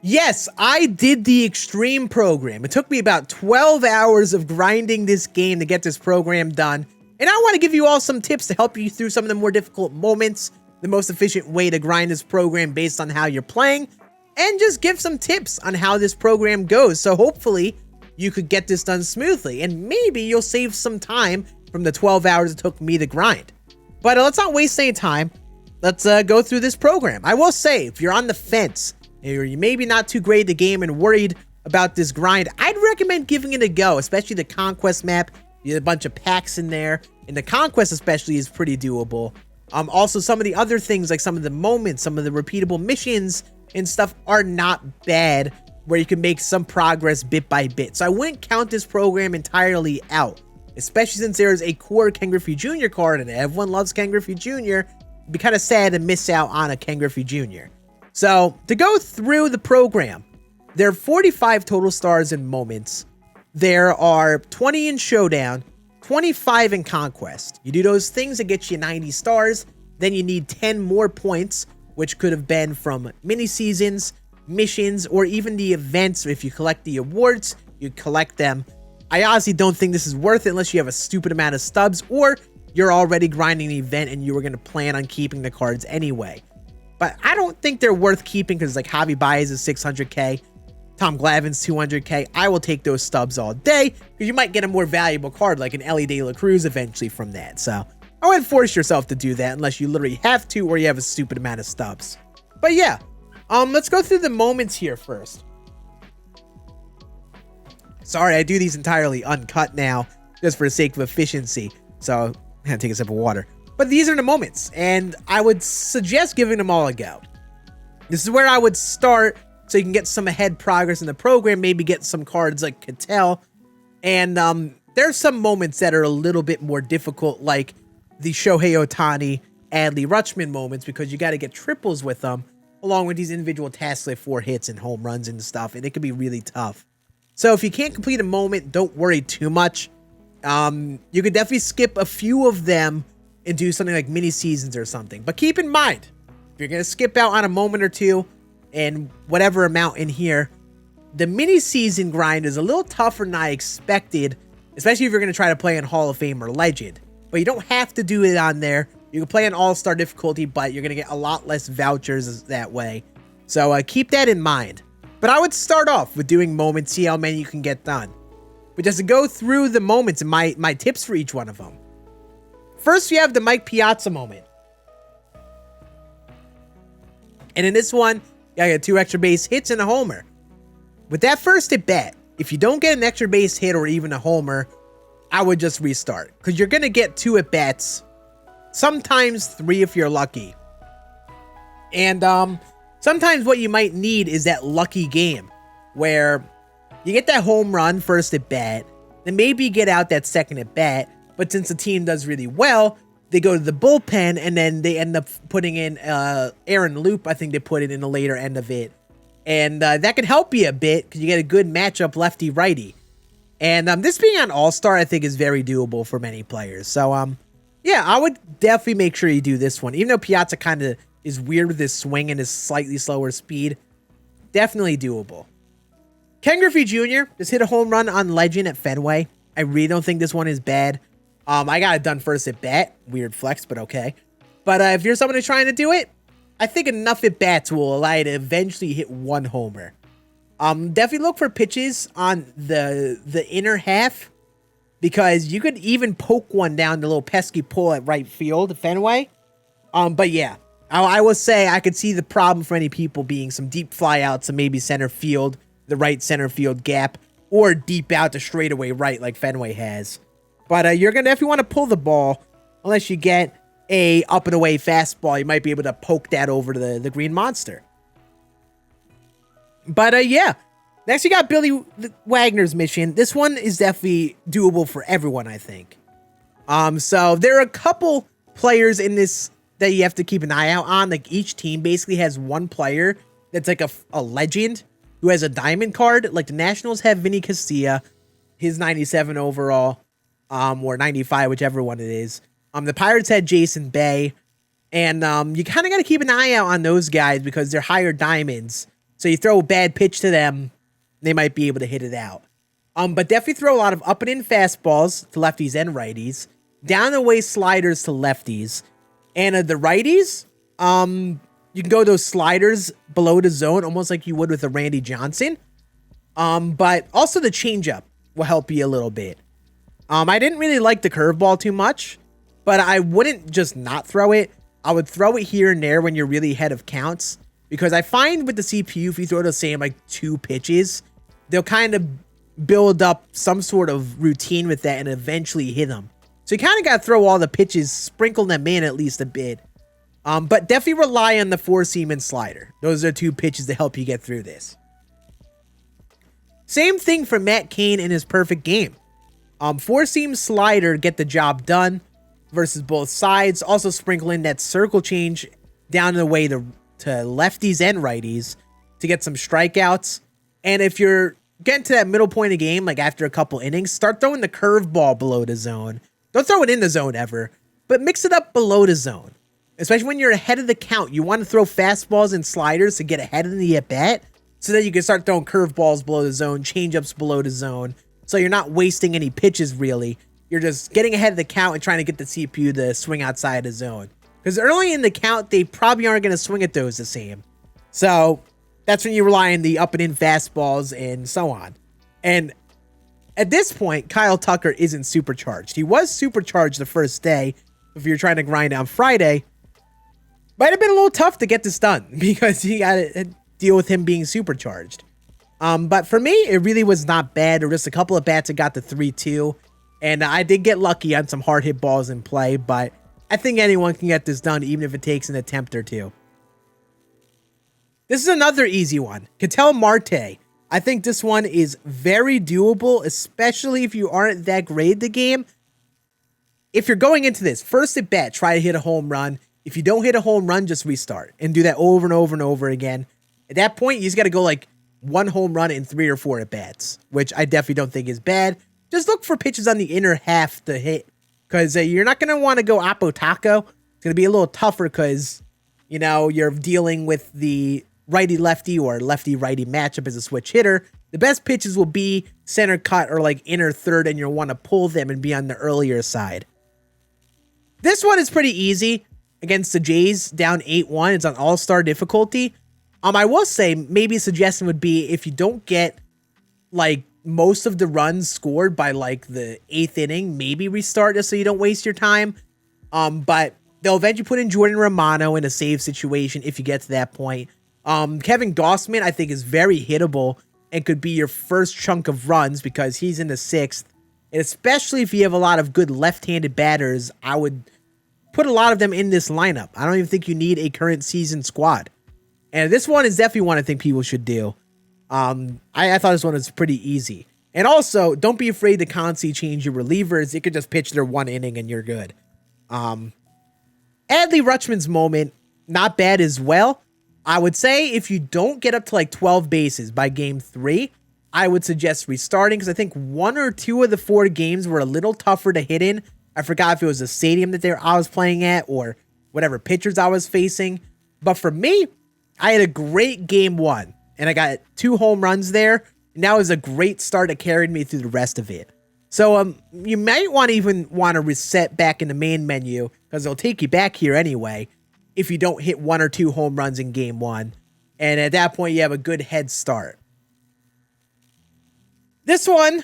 Yes, I did the extreme program. It took me about 12 hours of grinding this game to get this program done. And I want to give you all some tips to help you through some of the more difficult moments, the most efficient way to grind this program based on how you're playing, and just give some tips on how this program goes. So hopefully you could get this done smoothly, and maybe you'll save some time from the 12 hours it took me to grind. But let's not waste any time. Let's go through this program. I will say, if you're on the fence, or you're maybe not too great at the game and worried about this grind, I'd recommend giving it a go, especially the Conquest map. You have a bunch of packs in there, and the Conquest especially is pretty doable. Also, some of the other things, like some of the moments, some of the repeatable missions and stuff are not bad, where you can make some progress bit by bit. So I wouldn't count this program entirely out, especially since there is a core Ken Griffey Jr. card, and everyone loves Ken Griffey Jr. It'd be kind of sad to miss out on a Ken Griffey Jr. So to go through the program, there are 45 total stars and moments. There are 20 in Showdown, 25 in Conquest. You do those things that get you 90 stars, then you need 10 more points, which could have been from mini-seasons, missions, or even the events. If you collect the awards, you collect them. I honestly don't think this is worth it unless you have a stupid amount of stubs, or you're already grinding the event and you were going to plan on keeping the cards anyway. But I don't think they're worth keeping because like Javi Baez is 600k, Tom Glavine's 200k. I will take those stubs all day because you might get a more valuable card like an Ellie De La Cruz eventually from that. So I wouldn't force yourself to do that unless you literally have to or you have a stupid amount of stubs. But yeah, let's go through the moments here first. Sorry, I do these entirely uncut now just for the sake of efficiency. So I'm gonna take a sip of water. But these are the moments, and I would suggest giving them all a go. This is where I would start so you can get some ahead progress in the program, maybe get some cards like Cattell. And there's some moments that are a little bit more difficult, like the Shohei Ohtani, Adley Rutschman moments, because you got to get triples with them, along with these individual tasks like 4 hits and home runs and stuff, and it can be really tough. So if you can't complete a moment, don't worry too much. You could definitely skip a few of them and do something like mini seasons or something. But keep in mind, if you're going to skip out on a moment or two and whatever amount in here, the mini season grind is a little tougher than I expected, especially if you're going to try to play in Hall of Fame or Legend. But you don't have to do it on there. You can play on All-Star difficulty, but you're going to get a lot less vouchers that way. So keep that in mind. But I would start off with doing moments, see how many you can get done. But just to go through the moments and my tips for each one of them. First, you have the Mike Piazza moment. And in this one, you get 2 extra base hits and a homer. With that first at bat, if you don't get an extra base hit or even a homer, I would just restart. Because you're going to get 2 at bats. Sometimes 3 if you're lucky. And sometimes what you might need is that lucky game. Where you get that home run first at bat. Then maybe you get out that second at bat. But since the team does really well, they go to the bullpen, and then they end up putting in Aaron Loop. I think they put it in the later end of it. And that can help you a bit because you get a good matchup lefty-righty. And this being on All-Star, I think, is very doable for many players. So, yeah, I would definitely make sure you do this one. Even though Piazza kind of is weird with his swing and his slightly slower speed, definitely doable. Ken Griffey Jr. just hit a home run on Legend at Fenway. I really don't think this one is bad. I got it done first at bat. Weird flex, but okay. But if you're someone who's trying to do it, I think enough at bats will allow you to eventually hit 1 homer. Definitely look for pitches on the inner half, because you could even poke one down the little pesky pull at right field at Fenway. But yeah, I will say I could see the problem for any people being some deep fly outs to maybe center field, the right center field gap, or deep out to straightaway right like Fenway has. But you're going to definitely want to pull the ball. Unless you get a up and away fastball, you might be able to poke that over to the Green Monster. But yeah, next you got Billy Wagner's mission. This one is definitely doable for everyone, I think. So there are a couple players in this that you have to keep an eye out on. Like each team basically has one player that's like a legend who has a diamond card. Like the Nationals have Vinny Castilla, his 97 overall. Or 95, whichever one it is. The Pirates had Jason Bay. And you kind of got to keep an eye out on those guys because they're higher diamonds. So you throw a bad pitch to them, they might be able to hit it out. But definitely throw a lot of up and in fastballs to lefties and righties, down the way sliders to lefties, and the righties, you can go those sliders below the zone, almost like you would with a Randy Johnson. But also the changeup will help you a little bit. I didn't really like the curveball too much, but I wouldn't just not throw it. I would throw it here and there when you're really ahead of counts, because I find with the CPU, if you throw the same like 2 pitches, they'll kind of build up some sort of routine with that and eventually hit them. So you kind of got to throw all the pitches, sprinkle them in at least a bit. But definitely rely on the 4-seam and slider. Those are 2 pitches to help you get through this. Same thing for Matt Cain in his perfect game. 4-seam slider, get the job done versus both sides. Also sprinkle in that circle change down the way to lefties and righties to get some strikeouts. And if you're getting to that middle point of game, like after a couple innings, start throwing the curveball below the zone. Don't throw it in the zone ever, but mix it up below the zone. Especially when you're ahead of the count, you want to throw fastballs and sliders to get ahead of the at-bat so that you can start throwing curveballs below the zone, changeups below the zone. So you're not wasting any pitches, really. You're just getting ahead of the count and trying to get the CPU to swing outside the zone. Because early in the count, they probably aren't going to swing at those the same. So that's when you rely on the up and in fastballs and so on. And at this point, Kyle Tucker isn't supercharged. He was supercharged the first day. If you're trying to grind on Friday, might have been a little tough to get this done because you got to deal with him being supercharged. But for me, it really was not bad. There were just a couple of bats that got to 3-2. And I did get lucky on some hard hit balls in play, but I think anyone can get this done, even if it takes an attempt or two. This is another easy one. Ketel Marte. I think this one is very doable, especially if you aren't that great at the game. If you're going into this, first at bat, try to hit a home run. If you don't hit a home run, just restart and do that over and over and over again. At that point, you just got to go like 1 home run in 3 or 4 at bats, which I definitely don't think is bad. Just look for pitches on the inner half to hit, because you're not going to want to go Apo Taco. It's going to be a little tougher because, you know, you're dealing with the righty-lefty or lefty-righty matchup as a switch hitter. The best pitches will be center cut or like inner third, and you'll want to pull them and be on the earlier side. This one is pretty easy against the Jays, down 8-1. It's on all-star difficulty. I will say maybe a suggestion would be if you don't get like most of the runs scored by like the 8th inning, maybe restart just so you don't waste your time. But they'll eventually put in Jordan Romano in a save situation if you get to that point. Kevin Gossman, I think, is very hittable and could be your first chunk of runs because he's in the 6th. And especially if you have a lot of good left-handed batters, I would put a lot of them in this lineup. I don't even think you need a current season squad. And this one is definitely one I think people should do. I thought this one was pretty easy. And also, don't be afraid to constantly change your relievers. You could just pitch their 1 inning and you're good. Adley Rutschman's moment, not bad as well. I would say if you don't get up to like 12 bases by game 3, I would suggest restarting because I think 1 or 2 of the 4 games were a little tougher to hit in. I forgot if it was the stadium that I was playing at or whatever pitchers I was facing. But for me, I had a great game 1 and I got 2 home runs there. And that was a great start that carried me through the rest of it. So you might want to reset back in the main menu because it'll take you back here anyway if you don't hit 1 or 2 home runs in game 1. And at that point, you have a good head start. This one,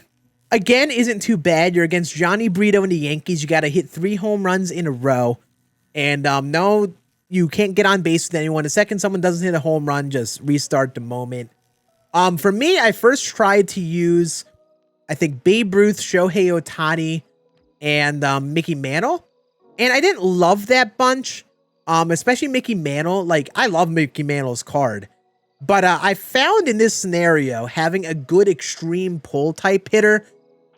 again, isn't too bad. You're against Johnny Brito and the Yankees. You got to hit 3 home runs in a row. And no, you can't get on base with anyone. The second someone doesn't hit a home run, just restart the moment. For me, I first tried to use, I think, Babe Ruth, Shohei Ohtani, and Mickey Mantle. And I didn't love that bunch, especially Mickey Mantle. Like, I love Mickey Mantle's card. But I found in this scenario, having a good extreme pull type hitter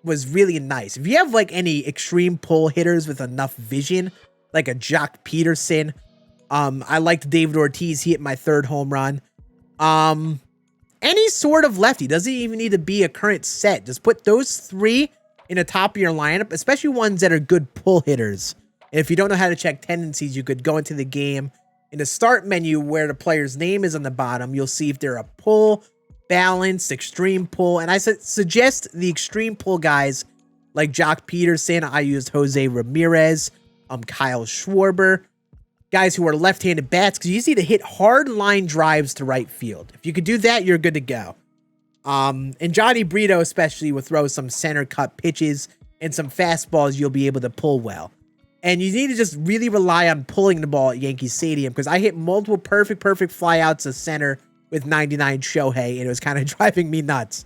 was really nice. If you have like any extreme pull hitters with enough vision, like a Jock Peterson, I liked David Ortiz. He hit my 3rd home run. Any sort of lefty, doesn't even need to be a current set. Just put those 3 in the top of your lineup, especially ones that are good pull hitters. And if you don't know how to check tendencies, you could go into the game In the start menu where the player's name is on the bottom, you'll see if they're a pull, balanced, extreme pull. And I suggest the extreme pull guys like Jock Peterson. I used Jose Ramirez, Kyle Schwarber. Guys who are left-handed bats, because you just need to hit hard line drives to right field. If you could do that, you're good to go. And Johnny Brito especially will throw some center cut pitches and some fastballs you'll be able to pull well. And you need to just really rely on pulling the ball at Yankee Stadium, because I hit multiple perfect flyouts to center with 99 Shohei, and it was kind of driving me nuts.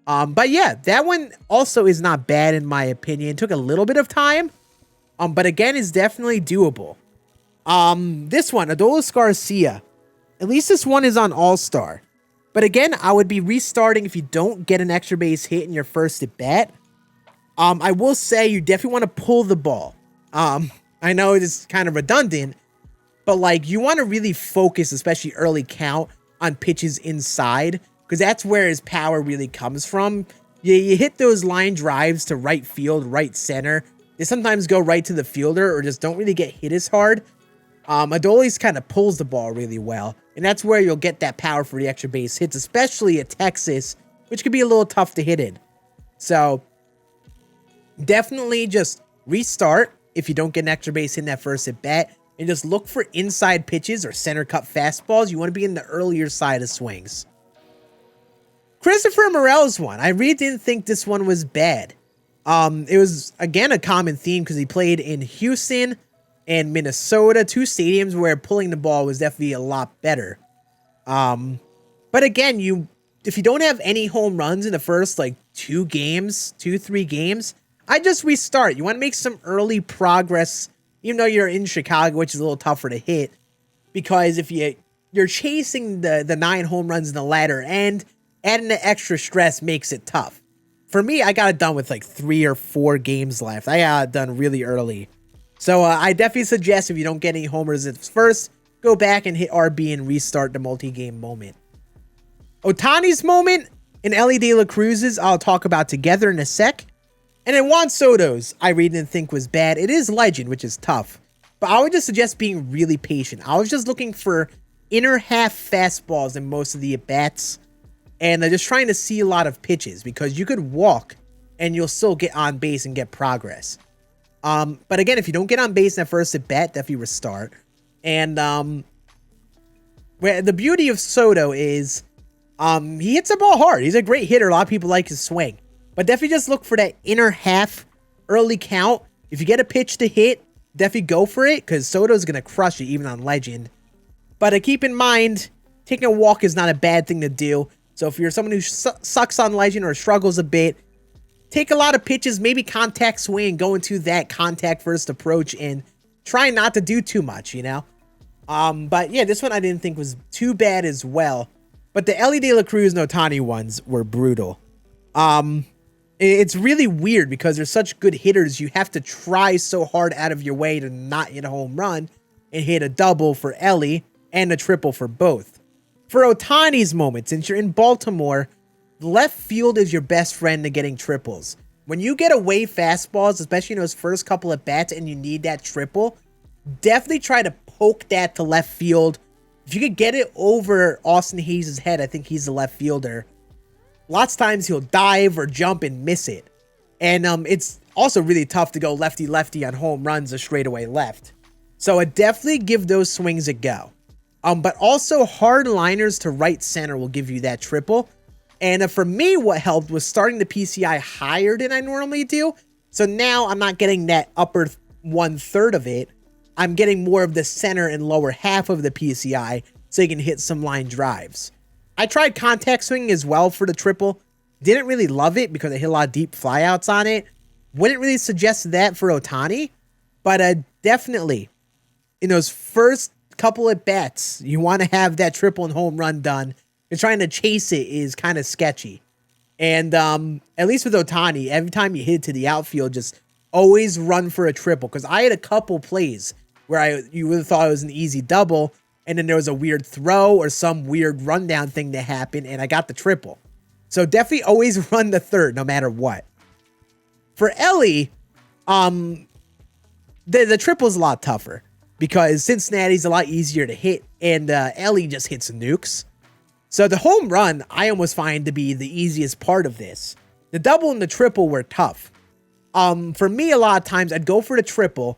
But yeah, that one also is not bad in my opinion. It took a little bit of time, but again, is definitely doable. This one, Adolis Garcia. At least this one is on All-Star. But again, I would be restarting if you don't get an extra base hit in your first at bat. I will say you definitely want to pull the ball. I know it's kind of redundant, but like you want to really focus, especially early count, on pitches inside, because that's where his power really comes from. You hit those line drives to right field, right center. They sometimes go right to the fielder or just don't really get hit as hard. Adolis kind of pulls the ball really well, and that's where you'll get that power for the extra base hits, especially at Texas, which could be a little tough to hit in. So definitely just restart if you don't get an extra base hit in that first at bat, and just look for inside pitches or center cut fastballs. You want to be in the earlier side of swings. Christopher Morel's one. I really didn't think this one was bad. It was, again, a common theme because he played in Houston and Minnesota, two stadiums where pulling the ball was definitely a lot better. But again, if you don't have any home runs in the first like 3 games, I just restart. You want to make some early progress, even though you're in Chicago, which is a little tougher to hit, because if you're chasing the 9 home runs in the latter end, adding the extra stress makes it tough. For me, I got it done with like 3 or 4 games left. I got it done really early. So I definitely suggest if you don't get any homers at first, go back and hit RB and restart the multi-game moment. Ohtani's moment and Elly De La Cruz's I'll talk about together in a sec. And then Juan Soto's I really didn't think was bad. It is legend, which is tough. But I would just suggest being really patient. I was just looking for inner half fastballs in most of the at-bats. And just trying to see a lot of pitches, because you could walk and you'll still get on base and get progress. But again, if you don't get on base in that first at bat, definitely restart. And where the beauty of Soto is he hits the ball hard. He's a great hitter. A lot of people like his swing. But definitely just look for that inner half early count. If you get a pitch to hit, definitely go for it, because Soto's going to crush it even on Legend. But keep in mind, taking a walk is not a bad thing to do. So if you're someone who sucks on Legend or struggles a bit, take a lot of pitches, maybe contact swing, go into that contact first approach and try not to do too much, you know? But yeah, this one I didn't think was too bad as well. But the Elly De La Cruz and Ohtani ones were brutal. It's really weird because they're such good hitters. You have to try so hard out of your way to not hit a home run and hit a double for Elly and a triple for both. For Ohtani's moment, since you're in Baltimore, left field is your best friend to getting triples. When you get away fastballs, especially in those first couple of bats and you need that triple, definitely try to poke that to left field. If you could get it over Austin Hayes' head, I think he's the left fielder. Lots of times he'll dive or jump and miss it. And it's also really tough to go lefty-lefty on home runs or straightaway left. So I definitely give those swings a go. But also hard liners to right center will give you that triple. And for me, what helped was starting the PCI higher than I normally do. So now I'm not getting that upper 1/3 of it. I'm getting more of the center and lower half of the PCI so you can hit some line drives. I tried contact swinging as well for the triple. Didn't really love it because I hit a lot of deep flyouts on it. Wouldn't really suggest that for Ohtani. But definitely, in those first couple at bats, you want to have that triple and home run done. And trying to chase it is kind of sketchy. And at least with Ohtani, every time you hit it to the outfield, just always run for a triple. Because I had a couple plays where you would have thought it was an easy double, and then there was a weird throw or some weird rundown thing that happened, and I got the triple. So definitely always run the third, no matter what. For Elly, the triple's a lot tougher. because Cincinnati's a lot easier to hit, and Ellie just hits nukes. So the home run, I almost find to be the easiest part of this. The double and the triple were tough. For me, a lot of times I'd go for the triple,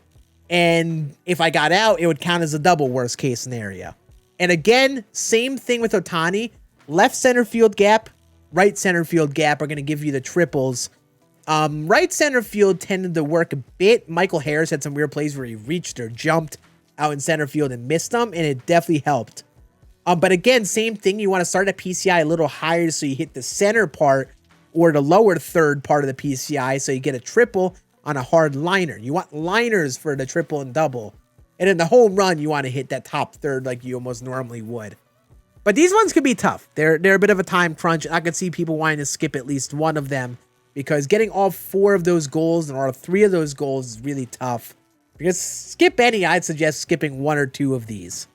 and if I got out, it would count as a double, worst case scenario. And again, same thing with Ohtani. Left center field gap, right center field gap are going to give you the triples. Right center field tended to work a bit. Michael Harris had some weird plays where he reached or jumped out in center field and missed them, and it definitely helped. But again, same thing. You want to start at PCI a little higher so you hit the center part or the lower third part of the PCI so you get a triple on a hard liner. You want liners for the triple and double. And in the home run, you want to hit that top third like you almost normally would. But these ones could be tough. They're a bit of a time crunch. I could see people wanting to skip at least one of them because getting all 4 of those goals or 3 of those goals is really tough. Because skip any, I'd suggest skipping 1 or 2 of these.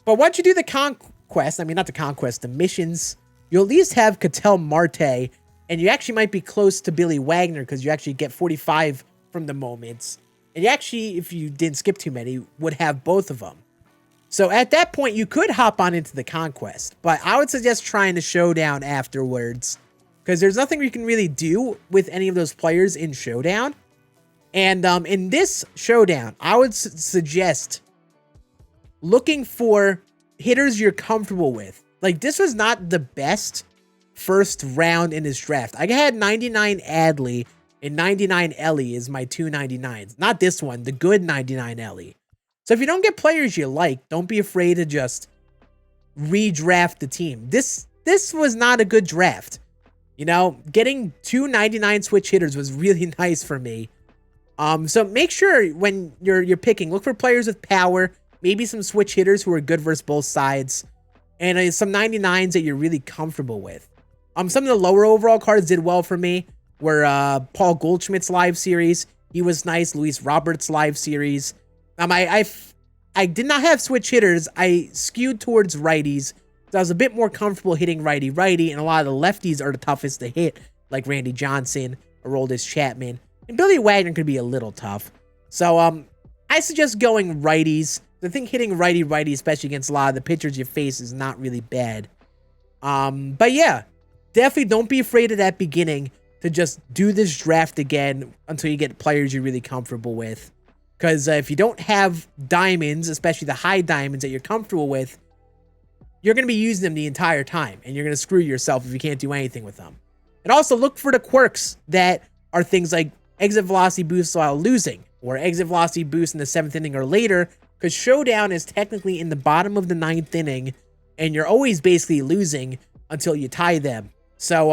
But once you do the conquest, the missions, you'll at least have Ketel Marte, and you actually might be close to Billy Wagner because you actually get 45 from the moments. And you actually, if you didn't skip too many, would have both of them. So at that point, you could hop on into the conquest, but I would suggest trying the showdown afterwards because there's nothing you can really do with any of those players in showdown. And in this showdown, I would suggest looking for hitters you're comfortable with. Like, this was not the best first round in this draft. I had 99 Adley and 99 Ellie is my 299s. Not this one, the good 99 Ellie. So if you don't get players you like, don't be afraid to just redraft the team. This was not a good draft. You know, getting 2 99 switch hitters was really nice for me. So make sure when you're picking, look for players with power, maybe some switch hitters who are good versus both sides, and some 99s that you're really comfortable with. Some of the lower overall cards did well for me were Paul Goldschmidt's live series. He was nice. Luis Roberts' live series. I did not have switch hitters. I skewed towards righties. So I was a bit more comfortable hitting righty, and a lot of the lefties are the toughest to hit, like Randy Johnson, Aroldis Chapman, and Billy Wagner could be a little tough. So I suggest going righties. I think hitting righty, especially against a lot of the pitchers you face, is not really bad. But yeah, definitely don't be afraid of that beginning to just do this draft again until you get players you're really comfortable with. Because if you don't have diamonds, especially the high diamonds that you're comfortable with, you're going to be using them the entire time, and you're going to screw yourself if you can't do anything with them. And also look for the quirks that are things like exit velocity boost while losing, or exit velocity boost in the 7th inning or later, because Showdown is technically in the bottom of the 9th inning, and you're always basically losing until you tie them. So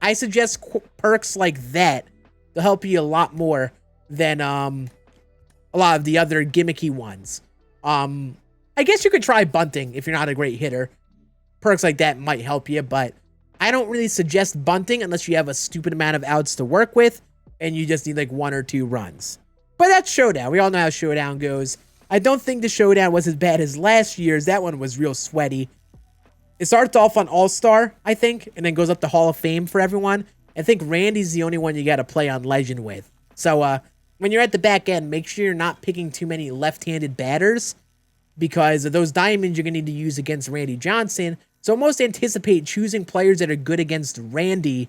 I suggest perks like that to help you a lot more than a lot of the other gimmicky ones. I guess you could try bunting if you're not a great hitter. Perks like that might help you, but I don't really suggest bunting unless you have a stupid amount of outs to work with and you just need like 1 or 2 runs. But that's Showdown. We all know how Showdown goes. I don't think the Showdown was as bad as last year's. That one was real sweaty. It starts off on All-Star, I think, and then goes up to Hall of Fame for everyone. I think Randy's the only one you got to play on Legend with. So when you're at the back end, make sure you're not picking too many left-handed batters because of those diamonds you're going to need to use against Randy Johnson. So almost anticipate choosing players that are good against Randy,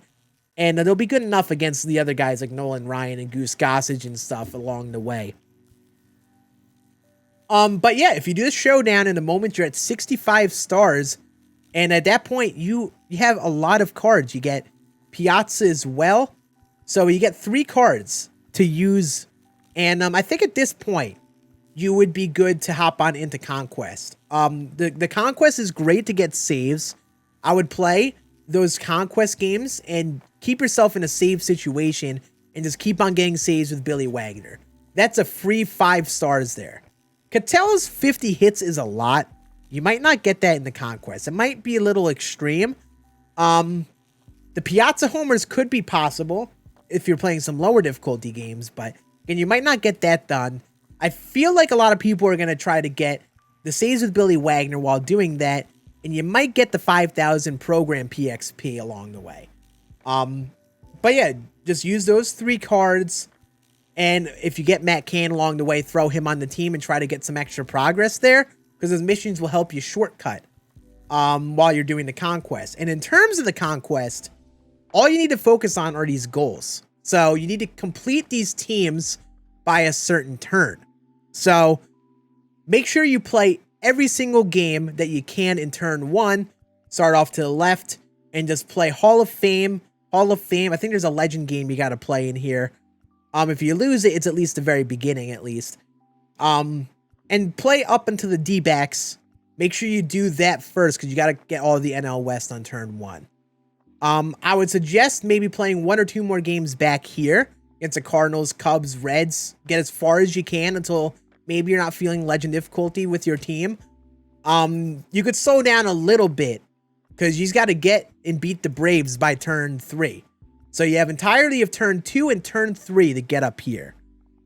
and they'll be good enough against the other guys like Nolan Ryan and Goose Gossage and stuff along the way. But yeah, if you do the Showdown in the moment, you're at 65 stars, and at that point, you have a lot of cards. You get Piazza as well, so you get 3 cards to use, and I think at this point, you would be good to hop on into Conquest. The Conquest is great to get saves. I would play those Conquest games and keep yourself in a save situation and just keep on getting saves with Billy Wagner. That's a free 5 stars there. Ketel's 50 hits is a lot. You might not get that in the Conquest. It might be a little extreme. The Piazza homers could be possible if you're playing some lower difficulty games, but again, you might not get that done. I feel like a lot of people are going to try to get the saves with Billy Wagner while doing that, and you might get the 5,000 program PXP along the way. But yeah, just use those 3 cards, And if you get Matt Cain along the way, throw him on the team and try to get some extra progress there, because those missions will help you shortcut while you're doing the Conquest. And in terms of the Conquest, all you need to focus on are these goals. So you need to complete these teams by a certain turn. So make sure you play every single game that you can in turn 1. Start off to the left and just play Hall of Fame. Hall of Fame. I think there's a legend game you got to play in here. If you lose it, it's at least the very beginning, at least. And play up into the D-backs. Make sure you do that first, because you got to get all of the NL West on turn 1. I would suggest maybe playing 1 or 2 more games back here against the Cardinals, Cubs, Reds. Get as far as you can until maybe you're not feeling legend difficulty with your team. You could slow down a little bit, because you just got to get and beat the Braves by turn 3. So you have entirety of turn 2 and turn 3 to get up here.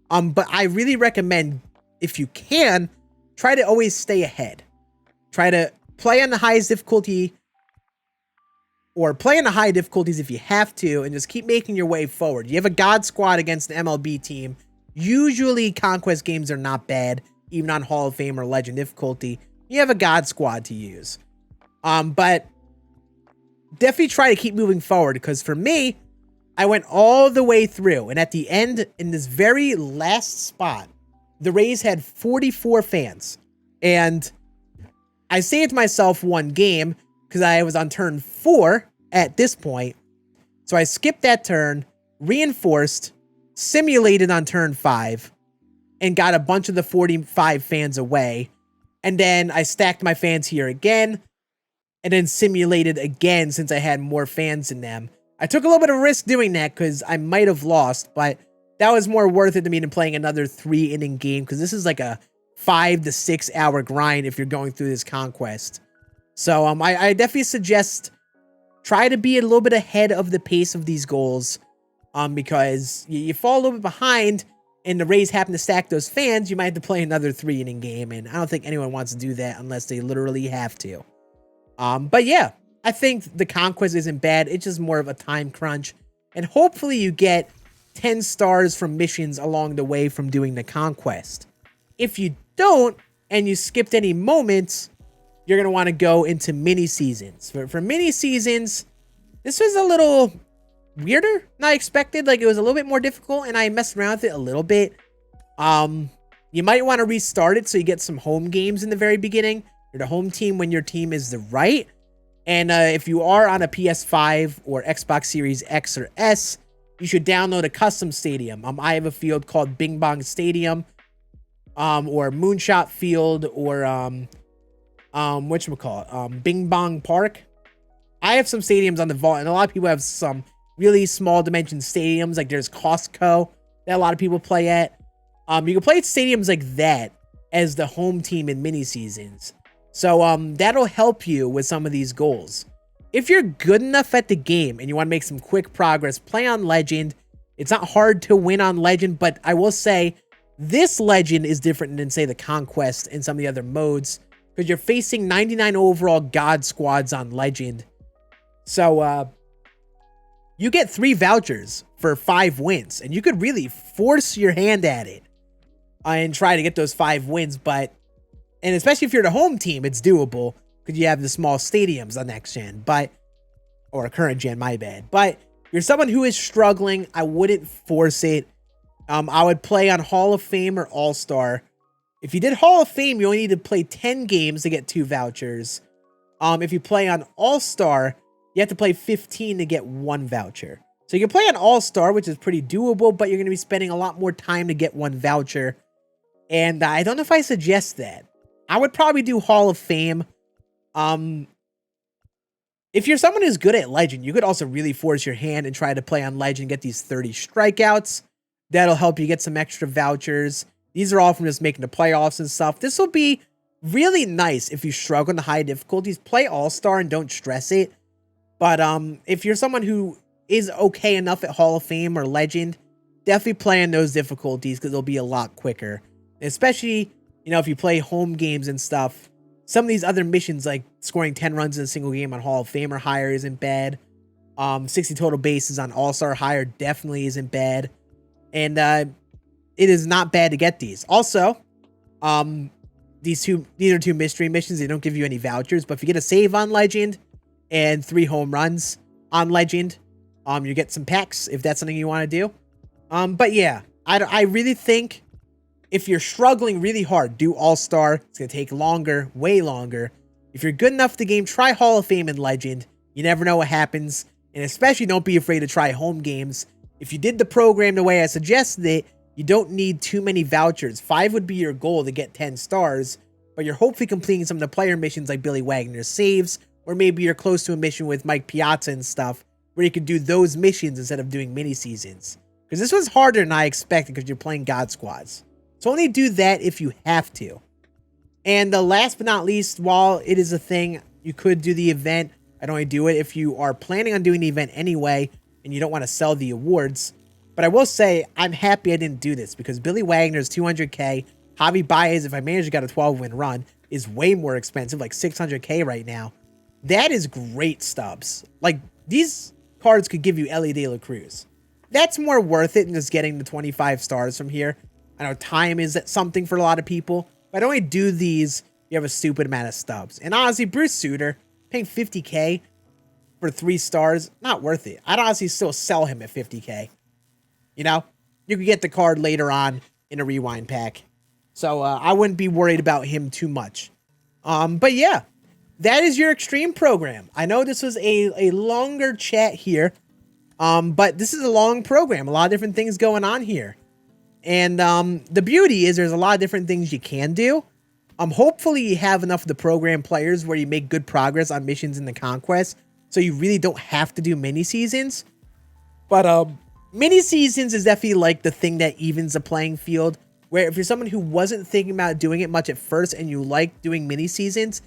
But I really recommend, if you can, try to always stay ahead. Try to play on the highest difficulty, or play on the high difficulties if you have to, and just keep making your way forward. You have a God Squad against an MLB team. Usually Conquest games are not bad, even on Hall of Fame or Legend difficulty. You have a God Squad to use. But definitely try to keep moving forward, because for me, I went all the way through, and at the end, in this very last spot, the Rays had 44 fans. And I saved myself 1 game, because I was on turn 4 at this point. So I skipped that turn, reinforced, simulated on turn 5, and got a bunch of the 45 fans away. And then I stacked my fans here again, and then simulated again since I had more fans in them. I took a little bit of risk doing that because I might have lost, but that was more worth it to me than playing another 3-inning game, because this is like a 5 to 6 hour grind if you're going through this Conquest. So I definitely suggest try to be a little bit ahead of the pace of these goals, because you fall a little bit behind and the Rays happen to stack those fans, you might have to play another 3-inning game, and I don't think anyone wants to do that unless they literally have to. But yeah, I think the Conquest isn't bad. It's just more of a time crunch, and hopefully you get 10 stars from missions along the way from doing the Conquest. If you don't, and you skipped any moments, you're going to want to go into mini seasons. For mini seasons, this was a little weirder than I expected. Like, it was a little bit more difficult, and I messed around with it a little bit. You might want to restart it so you get some home games in the very beginning. You're the home team when your team is the right. And if you are on a PS5 or Xbox Series X or S, you should download a custom stadium. I have a field called Bing Bong Stadium, or Moonshot Field, or whatchamacallit, Bing Bong Park. I have some stadiums on the vault, and a lot of people have some really small dimension stadiums. Like there's Costco that a lot of people play at. You can play at stadiums like that as the home team in mini seasons. So that'll help you with some of these goals. If you're good enough at the game and you want to make some quick progress, play on Legend. It's not hard to win on Legend, but I will say this Legend is different than, say, the Conquest and some of the other modes, because you're facing 99 overall God Squads on Legend. So you get 3 vouchers for 5 wins, and you could really force your hand at it and try to get those 5 wins. And especially if you're the home team, it's doable because you have the small stadiums on next gen, or current gen, my bad. But if you're someone who is struggling, I wouldn't force it. I would play on Hall of Fame or All-Star. If you did Hall of Fame, you only need to play 10 games to get 2 vouchers. If you play on All-Star, you have to play 15 to get 1 voucher. So you can play on All-Star, which is pretty doable, but you're going to be spending a lot more time to get 1 voucher. And I don't know if I suggest that. I would probably do Hall of Fame. If you're someone who's good at Legend, you could also really force your hand and try to play on Legend, get these 30 strikeouts. That'll help you get some extra vouchers. These are all from just making the playoffs and stuff. This will be really nice if you struggle in the high difficulties. Play All-Star and don't stress it. But if you're someone who is okay enough at Hall of Fame or Legend, definitely play in those difficulties because they'll be a lot quicker. Especially, if you play home games and stuff. Some of these other missions, like scoring 10 runs in a single game on Hall of Fame or higher, isn't bad. 60 total bases on All-Star higher definitely isn't bad. And it is not bad to get these. Also, these are two mystery missions. They don't give you any vouchers, but if you get a save on Legend and 3 home runs on Legend, you get some packs if that's something you want to do. But yeah, I really think if you're struggling really hard, do All-Star. It's going to take longer, way longer. If you're good enough at the game, try Hall of Fame and Legend. You never know what happens. And especially don't be afraid to try home games. If you did the program the way I suggested it, you don't need too many vouchers. 5 would be your goal to get 10 stars, but you're hopefully completing some of the player missions like Billy Wagner's saves, or maybe you're close to a mission with Mike Piazza and stuff, where you could do those missions instead of doing mini seasons. Because this was harder than I expected because you're playing God Squads. So only do that if you have to. And last but not least, while it is a thing, you could do the event. I'd only do it if you are planning on doing the event anyway, and you don't want to sell the awards. But I will say, I'm happy I didn't do this because Billy Wagner's 200k, Javi Baez, if I manage to get a 12-win run, is way more expensive, like 600k right now. That is great stubs. Like, these cards could give you Ellie De La Cruz. That's more worth it than just getting the 25 stars from here. I know time is something for a lot of people, but I only do these you have a stupid amount of stubs. And honestly, Bruce Sutter, paying 50k for 3 stars, not worth it. I'd honestly still sell him at 50k. You know, you could get the card later on in a rewind pack. So I wouldn't be worried about him too much. But yeah, that is your extreme program. I know this was a longer chat here, but this is a long program. A lot of different things going on here. And the beauty is there's a lot of different things you can do. Hopefully you have enough of the program players where you make good progress on missions in the Conquest, so you really don't have to do mini seasons. But mini seasons is definitely like the thing that evens the playing field, where if you're someone who wasn't thinking about doing it much at first and you like doing mini seasons,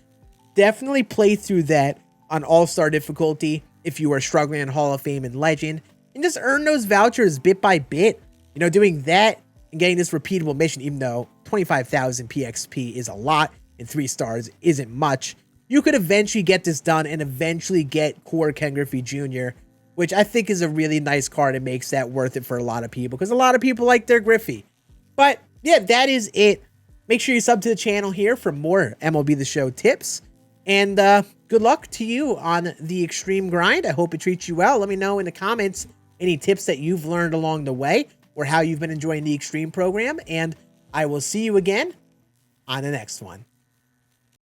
definitely play through that on All-Star difficulty if you are struggling in Hall of Fame and Legend, and just earn those vouchers bit by bit. You know, doing that and getting this repeatable mission, even though 25,000 PXP is a lot and 3 stars isn't much, you could eventually get this done and eventually get core Ken Griffey Jr., which I think is a really nice card and makes that worth it for a lot of people, because a lot of people like their Griffey. But yeah, that is it. Make sure you sub to the channel here for more MLB The Show tips. And good luck to you on the extreme grind. I hope it treats you well. Let me know in the comments any tips that you've learned along the way or how you've been enjoying the extreme program. And I will see you again on the next one.